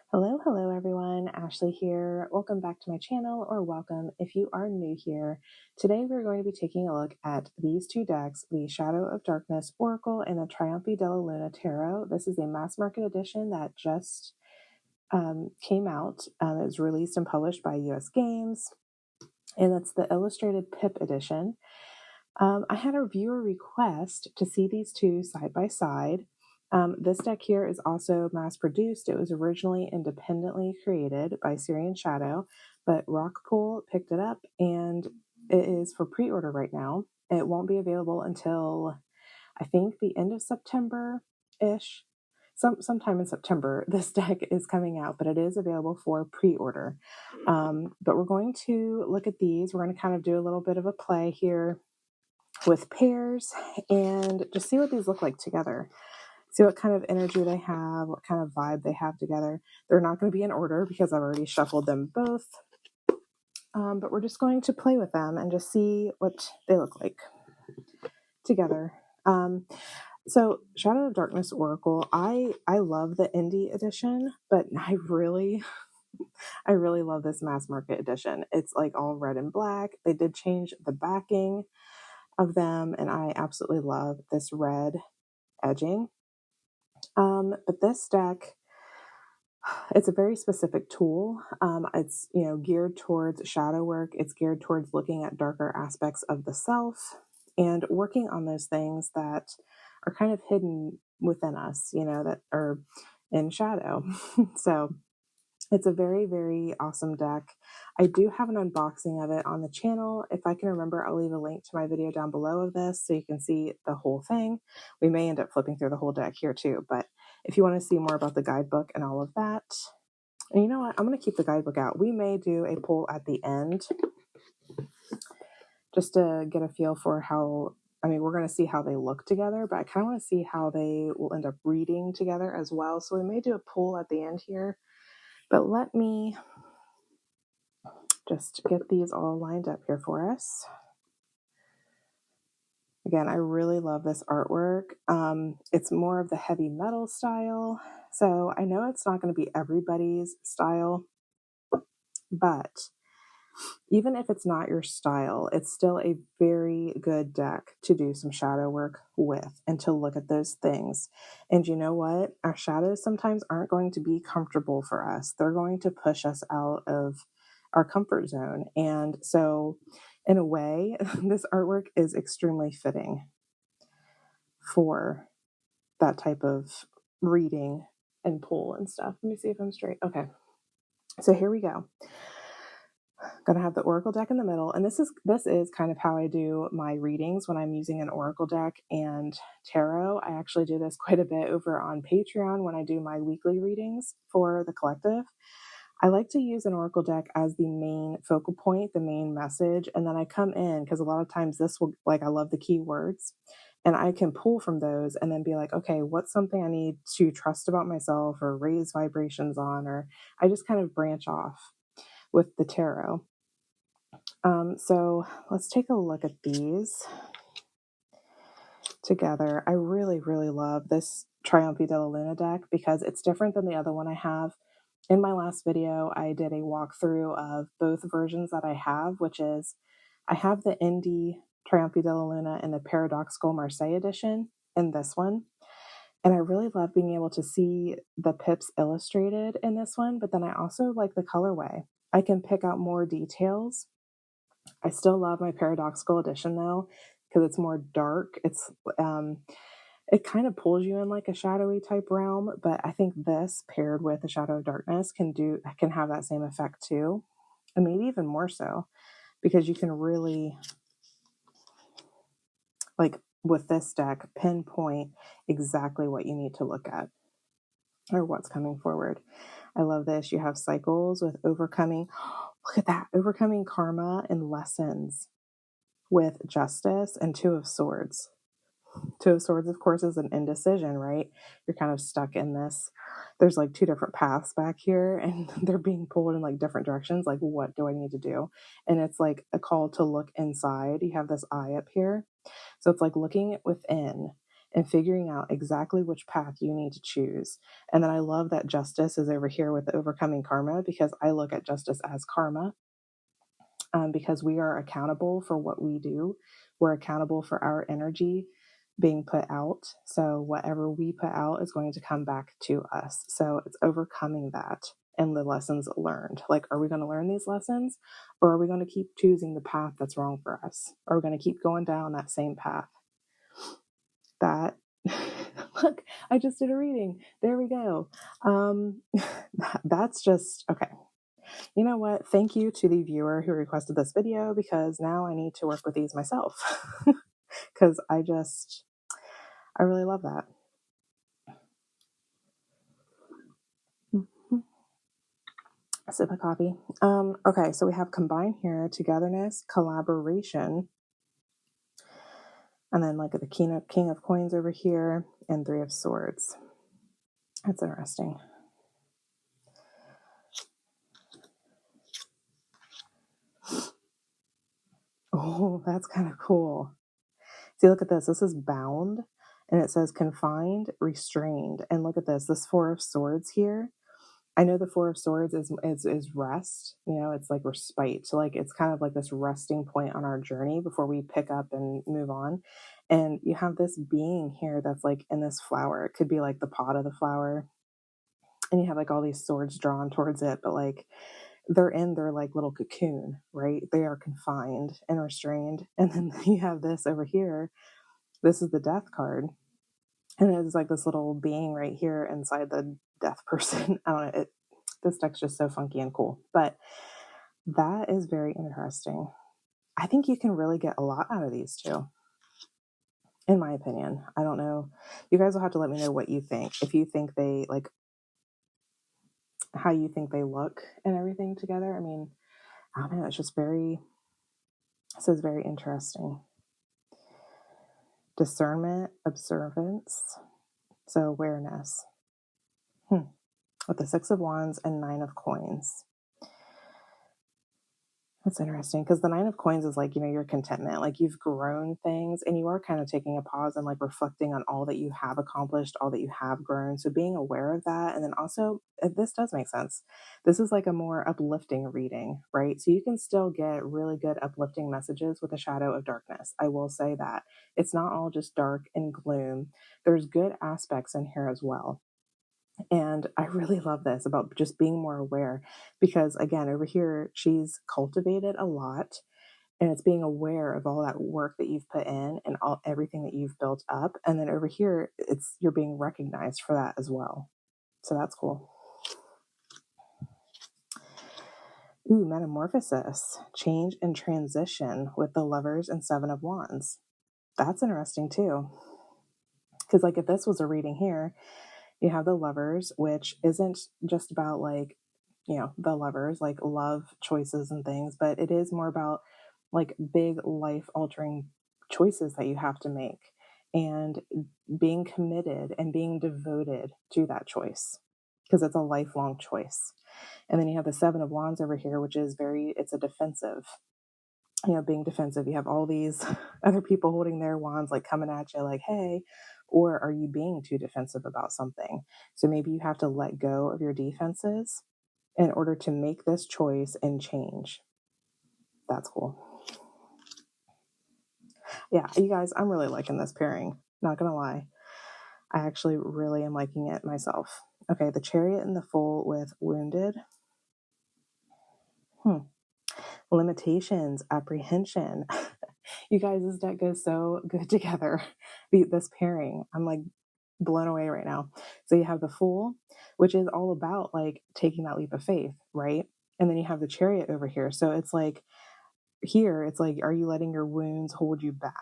Hello everyone, Ashley here. Welcome back to my channel, or welcome if you are new here. Today we're going to be taking a look at these two decks, the Shadow of Darkness Oracle and the Trionfi Della Tarot. This is a mass market edition that just came out. It was released and published by US Games, and it's the Illustrated Pip edition. I had a viewer request to see these two side by side. This deck here is also mass produced. It was originally independently created by Syrian Shadow, but Rockpool picked it up and it is for pre-order right now. It won't be available until I think the end of September-ish. Sometime in September, this deck is coming out, but it is available for pre-order. But we're going to look at these. We're going to kind of do a little bit of a play here with pairs and just see what these look like together. See what kind of energy they have, what kind of vibe they have together. They're not going to be in order because I've already shuffled them both. But we're just going to play with them and just see what they look like together. So Shadow of Darkness Oracle, I love the indie edition, but I really love this mass market edition. It's like all red and black. They did change the backing of them, and I absolutely love this red edging. But this deck, it's a very specific tool. It's geared towards shadow work. It's geared towards looking at darker aspects of the self and working on those things that are kind of hidden within us, that are in shadow. So it's a very, very awesome deck. I do have an unboxing of it on the channel. If I can remember, I'll leave a link to my video down below of this so you can see the whole thing. We may end up flipping through the whole deck here too, but if you want to see more about the guidebook and all of that, and you know what, I'm going to keep the guidebook out. We may do a poll at the end just to get a feel for how, we're going to see how they look together, but I kind of want to see how they will end up reading together as well. So we may do a poll at the end here. But let me just get these all lined up here for us. Again, I really love this artwork. It's more of the heavy metal style. So I know it's not going to be everybody's style, but even if it's not your style, it's still a very good deck to do some shadow work with and to look at those things. And you know what? Our shadows sometimes aren't going to be comfortable for us. They're going to push us out of our comfort zone. And so in a way, this artwork is extremely fitting for that type of reading and pull and stuff. Let me see if I'm straight. Okay. So here we go. Gonna have the Oracle deck in the middle, and this is kind of how I do my readings when I'm using an Oracle deck and tarot. I actually do this quite a bit over on Patreon when I do my weekly readings for the collective. I like to use an Oracle deck as the main focal point, the main message, and then I come in because a lot of times this will, like, I love the keywords, and I can pull from those and then be like, okay, what's something I need to trust about myself or raise vibrations on, or I just kind of branch off with the tarot. So let's take a look at these together. I really, really love this Trionfi Della deck because it's different than the other one I have. In my last video, I did a walkthrough of both versions that I have, which is I have the indie Trionfi Della and the Paradoxical Marseille edition in this one. And I really love being able to see the pips illustrated in this one, but then I also like the colorway. I can pick out more details. I still love my Paradoxical edition though, because it's more dark. It's it kind of pulls you in like a shadowy type realm, but I think this paired with the Shadow of Darkness can have that same effect too, and maybe even more so, because you can really, like with this deck, pinpoint exactly what you need to look at or what's coming forward. I love this. You have cycles with overcoming. Look at that. Overcoming karma and lessons with justice and Two of Swords. Two of Swords, of course, is an indecision, right? You're kind of stuck in this. There's like two different paths back here and they're being pulled in like different directions. Like, what do I need to do? And it's like a call to look inside. You have this eye up here. So it's like looking within and figuring out exactly which path you need to choose. And then I love that justice is over here with the overcoming karma, because I look at justice as karma, because we are accountable for what we do. We're accountable for our energy being put out. So whatever we put out is going to come back to us. So it's overcoming that and the lessons learned. Like, are we going to learn these lessons, or are we going to keep choosing the path that's wrong for us? Are we going to keep going down that same path? That look, I just did a reading. There we go. That's just okay. You know what? Thank you to the viewer who requested this video, because now I need to work with these myself. Because I really love that. A sip of coffee. Okay, so we have combine here, togetherness, collaboration, and then like the king of coins over here, and 3 of swords. That's interesting. Oh, that's kind of cool. See, look at this. This is bound, and it says confined, restrained. And look at this 4 of swords here. I know the 4 of swords is rest. You know, it's like respite. So like it's kind of like this resting point on our journey before we pick up and move on. And you have this being here that's like in this flower. It could be like the pot of the flower, and you have like all these swords drawn towards it, but like they're in their like little cocoon, right? They are confined and restrained. And then you have this over here. This is the death card. And it's like this little being right here inside the death person. I don't know. This deck's just so funky and cool. But that is very interesting. I think you can really get a lot out of these two, in my opinion. I don't know. You guys will have to let me know what you think. If you think they like how you think they look and everything together. I mean, I don't know. It's just this is very interesting. Discernment, observance, so awareness. With the 6 of wands and 9 of coins. That's interesting, because the 9 of coins is like, you know, your contentment, like you've grown things and you are kind of taking a pause and like reflecting on all that you have accomplished, all that you have grown. So being aware of that. And then also, this does make sense. This is like a more uplifting reading, right? So you can still get really good uplifting messages with a shadow of darkness. I will say that it's not all just dark and gloom. There's good aspects in here as well. And I really love this about just being more aware, because again, over here, she's cultivated a lot, and it's being aware of all that work that you've put in and everything that you've built up. And then over here, you're being recognized for that as well. So that's cool. Ooh, metamorphosis, change and transition with the Lovers and 7 of Wands. That's interesting too. Because like if this was a reading here, you have the Lovers, which isn't just about like, you know, the lovers, like love choices and things, but it is more about like big life altering choices that you have to make, and being committed and being devoted to that choice, because it's a lifelong choice. And then you have the 7 of Wands over here, which is it's a defensive, you know, being defensive. You have all these other people holding their wands, like coming at you like, hey, or are you being too defensive about something? So maybe you have to let go of your defenses in order to make this choice and change. That's cool. Yeah, you guys, I'm really liking this pairing. Not gonna lie. I actually really am liking it myself. Okay, the Chariot and the Fool with Wounded. Limitations, apprehension. You guys, this deck goes so good together. This pairing, I'm like blown away right now. So you have the Fool, which is all about like taking that leap of faith, right? And then you have the Chariot over here. So it's like here, it's like, are you letting your wounds hold you back?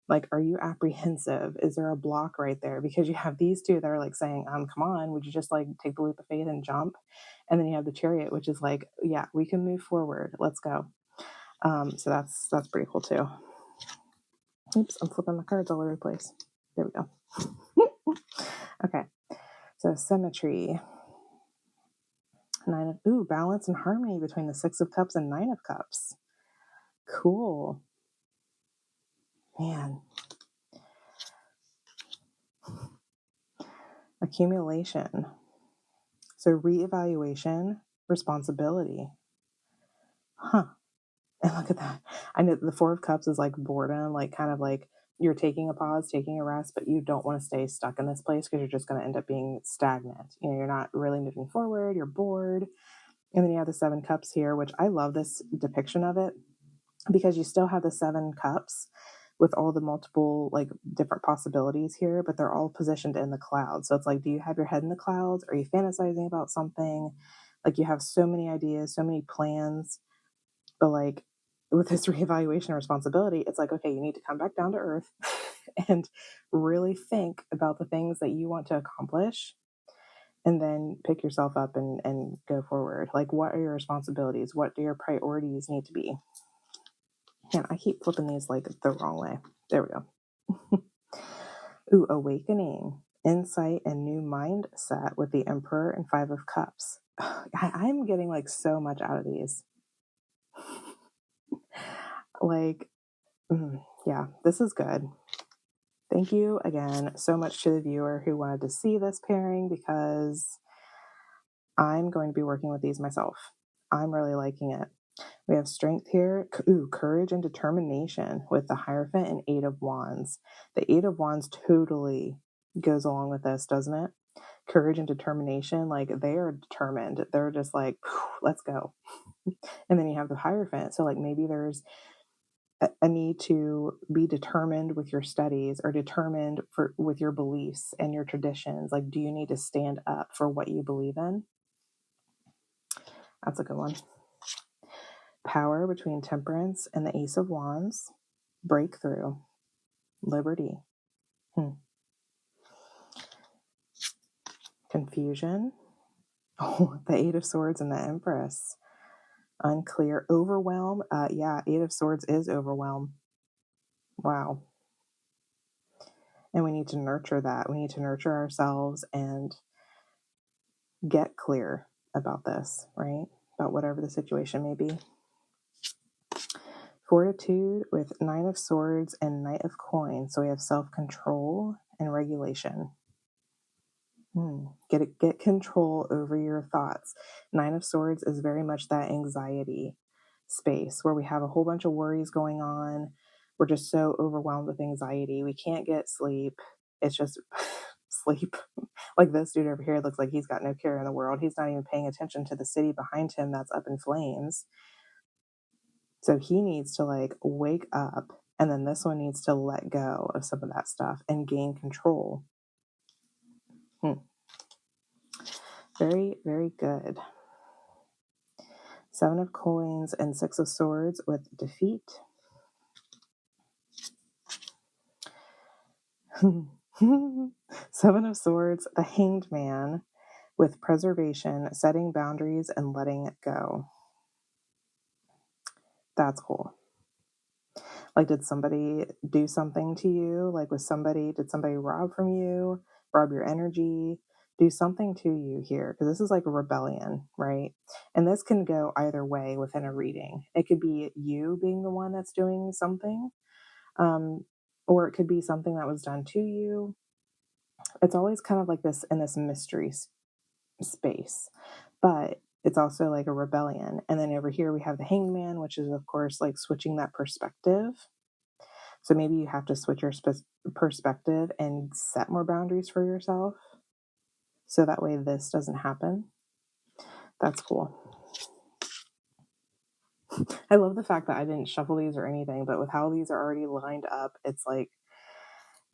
Like, are you apprehensive? Is there a block right there? Because you have these two that are like saying, come on, would you just like take the leap of faith and jump? And then you have the Chariot, which is like, yeah, we can move forward. Let's go. So that's pretty cool too. Oops, I'm flipping the cards all over the place. There we go. Okay. So symmetry. Balance and harmony between the 6 of Cups and 9 of Cups. Cool. Man. Accumulation. So reevaluation, responsibility. Huh. And look at that. I know the Four of Cups is like boredom, like kind of like you're taking a pause, taking a rest, but you don't want to stay stuck in this place because you're just going to end up being stagnant. You know, you're not really moving forward, you're bored. And then you have the Seven Cups here, which I love this depiction of it because you still have the Seven Cups with all the multiple like different possibilities here, but they're all positioned in the clouds. So it's like, do you have your head in the clouds? Are you fantasizing about something? Like you have so many ideas, so many plans, but like with this reevaluation and responsibility, it's like, okay, you need to come back down to earth and really think about the things that you want to accomplish and then pick yourself up and go forward. Like, what are your responsibilities? What do your priorities need to be? Man, I keep flipping these like the wrong way. There we go. Ooh, awakening, insight, and new mindset with the Emperor and Five of Cups. I'm getting like so much out of these. Like, yeah, this is good. Thank you again so much to the viewer who wanted to see this pairing because I'm going to be working with these myself. I'm really liking it. We have strength here. Ooh, courage and determination with the Hierophant and Eight of Wands. The Eight of Wands totally goes along with this, doesn't it? Courage and determination, like they are determined. They're just like, let's go. And then you have the Hierophant. So like maybe there's a need to be determined with your studies or determined with your beliefs and your traditions. Like, do you need to stand up for what you believe in? That's a good one. Power between Temperance and the Ace of Wands. Breakthrough. Liberty. Confusion. Oh, the Eight of Swords and the Empress. Unclear. Overwhelm. Yeah, Eight of Swords is overwhelm. Wow. And we need to nurture that. We need to nurture ourselves and get clear about this, right? About whatever the situation may be. Fortitude with Nine of Swords and Knight of Coins. So we have self-control and regulation. Get control over your thoughts. Nine of Swords is very much that anxiety space where we have a whole bunch of worries going on. We're just so overwhelmed with anxiety. We can't get sleep. It's just sleep. Like this dude over here looks like he's got no care in the world. He's not even paying attention to the city behind him that's up in flames. So he needs to like wake up, and then this one needs to let go of some of that stuff and gain control. Very, very good. Seven of Coins and Six of Swords with defeat. Seven of Swords, the Hanged Man with preservation, setting boundaries, and letting it go. That's cool. Like, did somebody do something to you? Like, did somebody rob from you, rob your energy, do something to you here? Because this is like a rebellion, right? And this can go either way within a reading. It could be you being the one that's doing something, or it could be something that was done to you. It's always kind of like this in this mystery space, but it's also like a rebellion. And then over here we have the Hanged Man, which is of course like switching that perspective. So maybe you have to switch your perspective and set more boundaries for yourself so that way this doesn't happen. That's cool. I love the fact that I didn't shuffle these or anything, but with how these are already lined up, it's like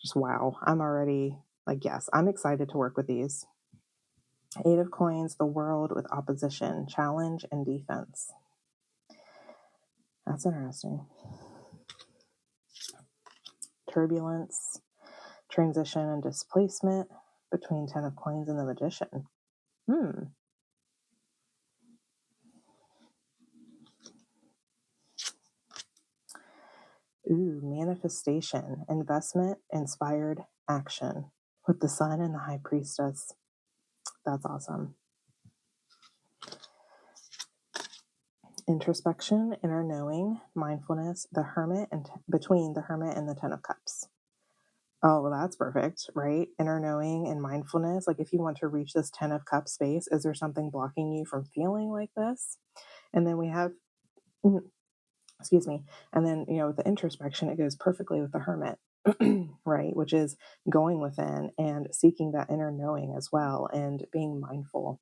just wow. I'm already like, yes, I'm excited to work with these. Eight of Coins, the World with opposition, challenge, and defense. That's interesting. Turbulence, transition, and displacement between Ten of Coins and the Magician. Ooh, manifestation, investment, inspired action with the Sun and the High Priestess. That's awesome. Introspection, inner knowing, mindfulness, the Hermit, and between the Hermit and the Ten of Cups. Oh, well, that's perfect, right? Inner knowing and mindfulness. Like if you want to reach this 10 of cups space, is there something blocking you from feeling like this? And then we have, mm, excuse me. And then, with the introspection, it goes perfectly with the hermit, right? Which is going within and seeking that inner knowing as well and being mindful,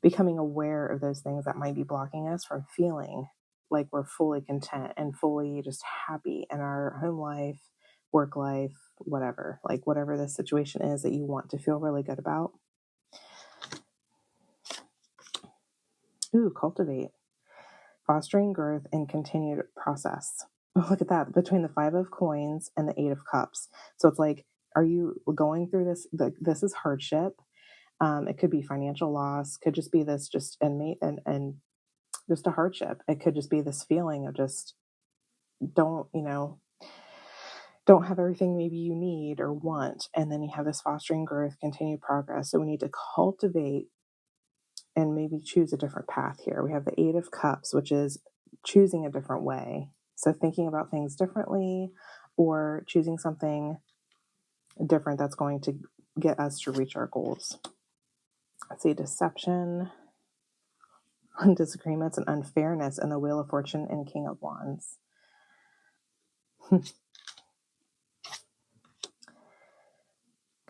becoming aware of those things that might be blocking us from feeling like we're fully content and fully just happy in our home life, work life, whatever, like whatever the situation is that you want to feel really good about. Ooh, cultivate, fostering growth and continued process. Oh, look at that, between the 5 of coins and the 8 of cups. So it's like, are you going through this? This is hardship. It could be financial loss, could just be this just and just a hardship. It could just be this feeling of just don't, don't have everything maybe you need or want. And then you have this fostering growth, continued progress. So we need to cultivate and maybe choose a different path here. We have the 8 of cups, which is choosing a different way. So thinking about things differently or choosing something different that's going to get us to reach our goals. Let's see, deception, disagreements, and unfairness in the Wheel of Fortune and King of Wands.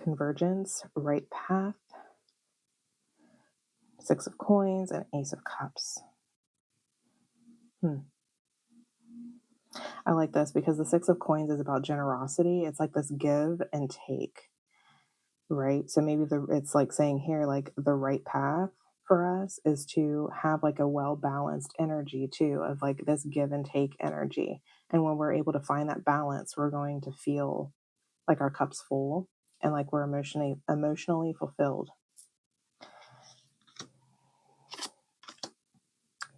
Convergence, right path, 6 of coins, and Ace of Cups. I like this because the 6 of coins is about generosity. It's like this give and take, right? So maybe it's like saying here, like the right path for us is to have like a well balanced energy too, of like this give and take energy. And when we're able to find that balance, we're going to feel like our cup's full and like we're emotionally fulfilled.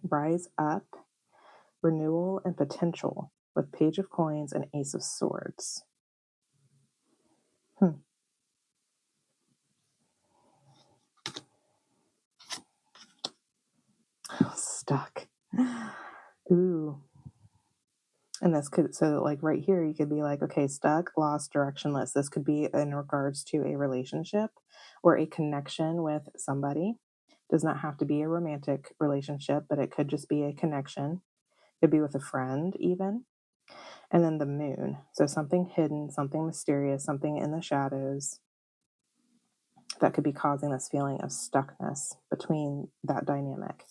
Rise up, renewal, and potential with Page of Coins and Ace of Swords. Stuck. Ooh. And this could, so like right here, you could be like, okay, stuck, lost, directionless. This could be in regards to a relationship or a connection with somebody. Does not have to be a romantic relationship, but it could just be a connection. It could be with a friend, even. And then the moon. So something hidden, something mysterious, something in the shadows that could be causing this feeling of stuckness between that dynamic.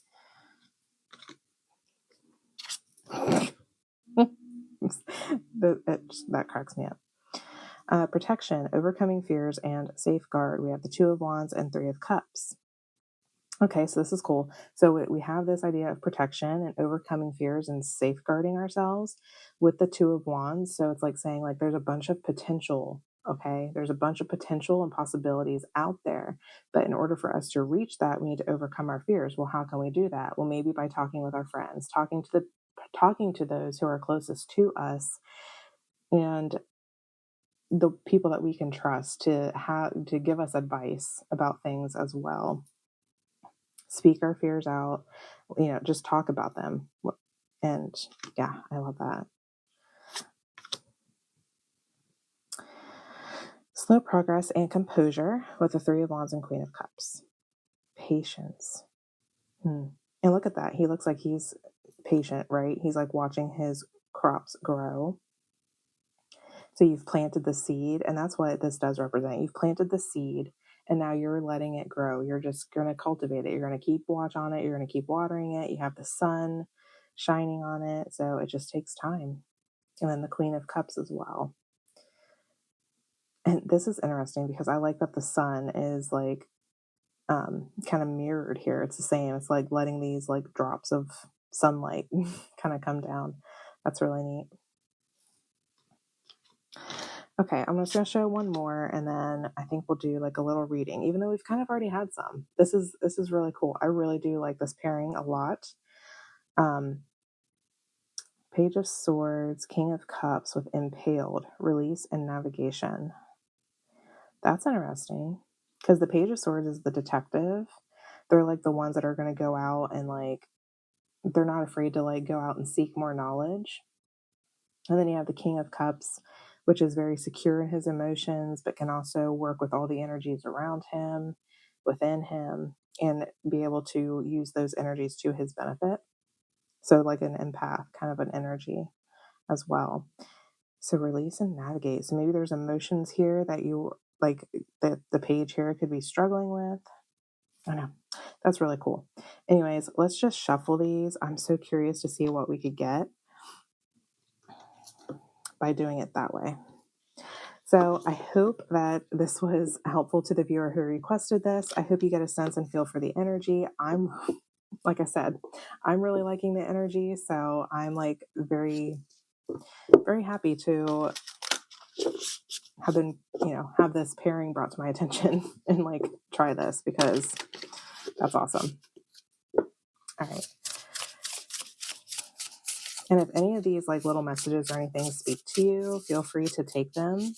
That cracks me up. Protection, overcoming fears, and safeguard. We have the 2 of Wands and 3 of Cups. Okay, so this is cool. So we have this idea of protection and overcoming fears and safeguarding ourselves with the 2 of Wands. So it's like saying like there's a bunch of potential. Okay, there's a bunch of potential and possibilities out there. But in order for us to reach that, we need to overcome our fears. Well, how can we do that? Well, maybe by talking with our friends, talking to those who are closest to us and the people that we can trust to give us advice about things as well. Speak our fears out, just talk about them. And yeah, I love that. Slow progress and composure with the 3 of Wands and Queen of Cups. Patience. And look at that. He looks like he's patient, right? He's like watching his crops grow. So you've planted the seed, and that's what this does represent. You've planted the seed, and now you're letting it grow. You're just going to cultivate it. You're going to keep watch on it. You're going to keep watering it. You have the sun shining on it. So it just takes time. And then the Queen of Cups as well. And this is interesting because I like that the sun is like kind of mirrored here. It's the same. It's like letting these like drops of sunlight kind of come down. That's really neat. Okay, I'm just going to show one more, and then I think we'll do like a little reading, even though we've kind of already had some. This is really cool. I really do like this pairing a lot. Page of Swords, King of Cups with Impaled, Release and Navigation. That's interesting because the Page of Swords is the detective. They're like the ones that are going to go out and like, they're not afraid to like go out and seek more knowledge. And then you have the King of Cups, which is very secure in his emotions, but can also work with all the energies around him, within him, and be able to use those energies to his benefit. So like an empath kind of an energy as well. So release and navigate. So maybe there's emotions here that you like the page here could be struggling with. I know. That's really cool. Anyways, let's just shuffle these. I'm so curious to see what we could get by doing it that way. So I hope that this was helpful to the viewer who requested this. I hope you get a sense and feel for the energy. Like I said, I'm really liking the energy. So I'm like very, very happy to have this pairing brought to my attention and like try this because that's awesome. All right. And if any of these like little messages or anything speak to you, feel free to take them.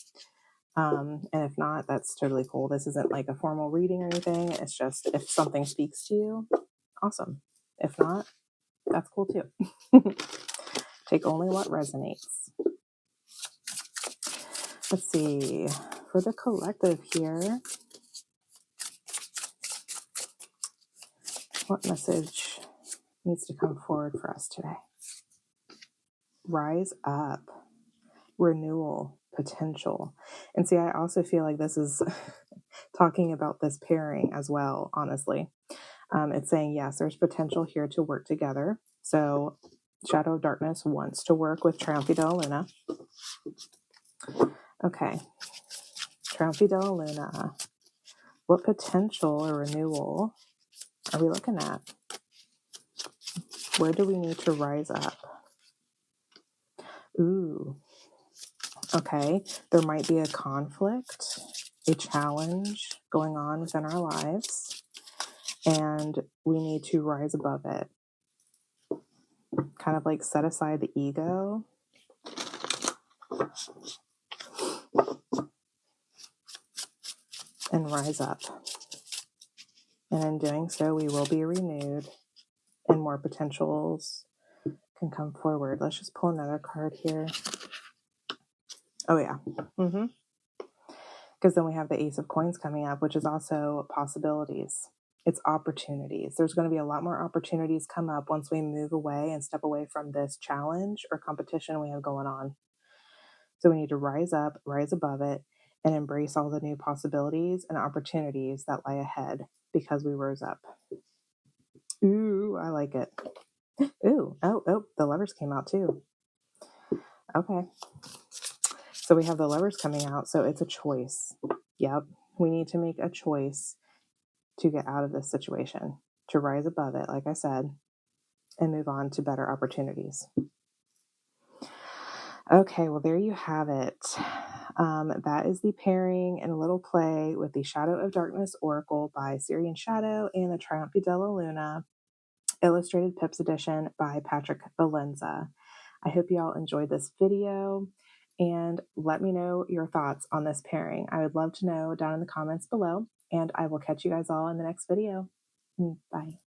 And if not, that's totally cool. This isn't like a formal reading or anything. It's just if something speaks to you, awesome. If not, that's cool too. Take only what resonates. Let's see. For the collective here, what message needs to come forward for us today? Rise up, renewal, potential. And see, I also feel like this is talking about this pairing as well, honestly. It's saying, yes, there's potential here to work together. So Shadow of Darkness wants to work with Trionfi Della. Okay. Trionfi Della. What potential or renewal are we looking at? Where do we need to rise up? Ooh. Okay. There might be a conflict, a challenge going on within our lives, and we need to rise above it. Kind of like set aside the ego and rise up. And in doing so, we will be renewed and more potentials can come forward. Let's just pull another card here. Oh, yeah. Because then we have the Ace of Coins coming up, which is also possibilities. It's opportunities. There's going to be a lot more opportunities come up once we move away and step away from this challenge or competition we have going on. So we need to rise up, rise above it, and embrace all the new possibilities and opportunities that lie ahead because we rose up. Ooh, I like it. Ooh, oh, the Lovers came out too. Okay. So we have the Lovers coming out, so it's a choice. Yep. We need to make a choice to get out of this situation, to rise above it, like I said, and move on to better opportunities. Okay, well, there you have it. That is the pairing and a little play with the Shadow of Darkness Oracle by Syrian Shadow and the Trionfi Della, illustrated Pips edition by Patrick Valenza. I hope you all enjoyed this video and let me know your thoughts on this pairing. I would love to know down in the comments below, and I will catch you guys all in the next video. Bye.